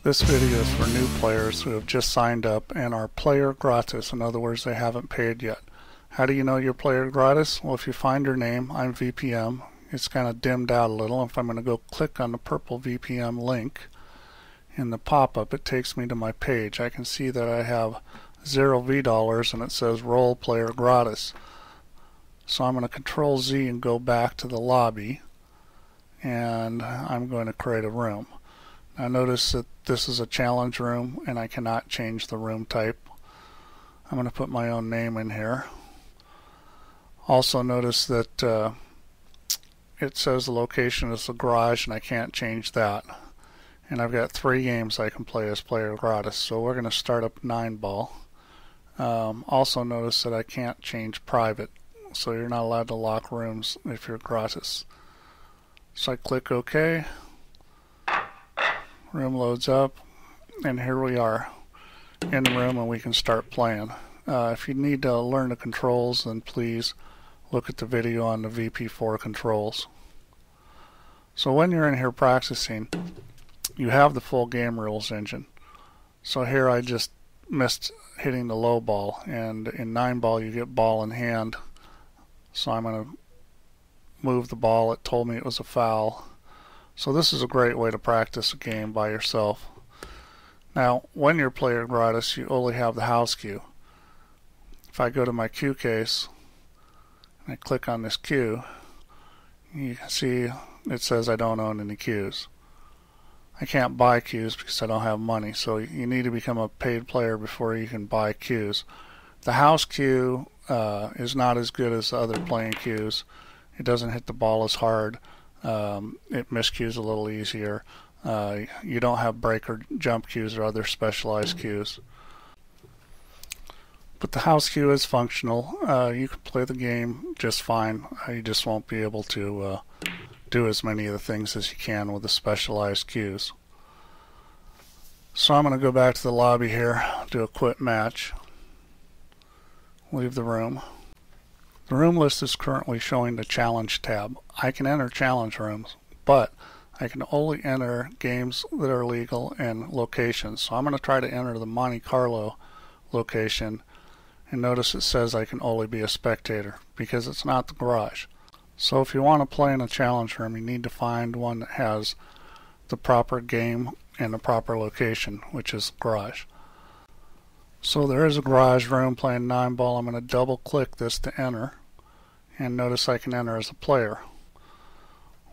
This video is for new players who have just signed up and are player gratis. In other words, they haven't paid yet. How do you know you're player gratis? Well, if you find your name, I'm VPM. It's kind of dimmed out a little. If I'm going to go click on the purple VPM link in the pop-up, it takes me to my page. I can see that I have 0 $V and it says role player gratis. So I'm going to Control Z and go back to the lobby, and I'm going to create a room. Now notice that this is a challenge room and I cannot change the room type. I'm going to put my own name in here. Also notice that it says the location is the garage and I can't change that. And I've got 3 games I can play as player gratis. So we're going to start up 9-ball. Also notice that I can't change private. So you're not allowed to lock rooms if you're gratis. So I click OK. Room loads up, and here we are in the room and we can start playing. If you need to learn the controls, then please look at the video on the VP4 controls. So when you're in here practicing, you have the full game rules engine. So here I just missed hitting the low ball, and in 9-ball you get ball in hand. So I'm going to move the ball. It told me it was a foul. So this is a great way to practice a game by yourself. Now, when you're player gratis, you only have the house queue. If I go to my queue case and I click on this queue, you can see it says I don't own any queues. I can't buy queues because I don't have money, so you need to become a paid player before you can buy queues. The house queue is not as good as the other playing queues. It doesn't hit the ball as hard. It miscues a little easier. You don't have break or jump queues or other specialized queues. But the house queue is functional. You can play the game just fine. You just won't be able to do as many of the things as you can with the specialized queues. So I'm going to go back to the lobby here, do a quit match, leave the room. The room list is currently showing the challenge tab. I can enter challenge rooms, but I can only enter games that are legal and locations. So I'm going to try to enter the Monte Carlo location, and notice it says I can only be a spectator because it's not the garage. So if you want to play in a challenge room, you need to find one that has the proper game and the proper location, which is garage. So there is a garage room playing 9-ball. I'm going to double click this to enter, and notice I can enter as a player.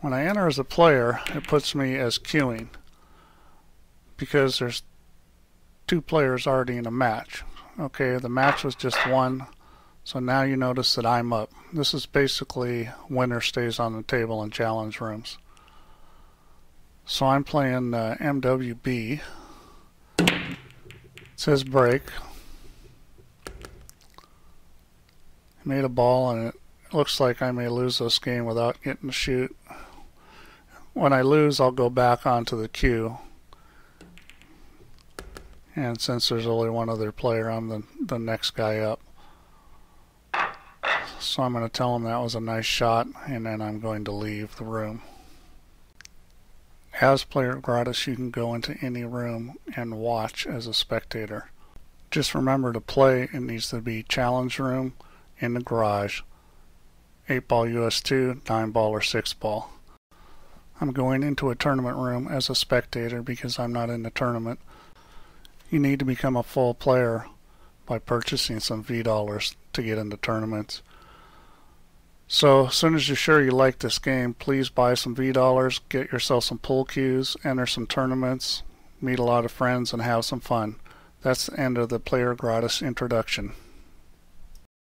When I enter as a player, it puts me as queuing because there's 2 players already in a match. Okay, the match was just 1, so now you notice that I'm up. This is basically winner stays on the table in challenge rooms. So I'm playing MWB. It says break. Made a ball, and it looks like I may lose this game without getting to shoot. When I lose, I'll go back onto the queue. And since there's only one other player, I'm the next guy up. So I'm going to tell him that was a nice shot, and then I'm going to leave the room. As player gratis, you can go into any room and watch as a spectator. Just remember to play. It needs to be challenge room in the garage, 8-ball US2, 9-ball or 6-ball. I'm going into a tournament room as a spectator because I'm not in the tournament. You need to become a full player by purchasing some V dollars to get into tournaments. So as soon as you're sure you like this game, please buy some V dollars, get yourself some pool cues, enter some tournaments, meet a lot of friends, and have some fun. That's the end of the player gratis introduction.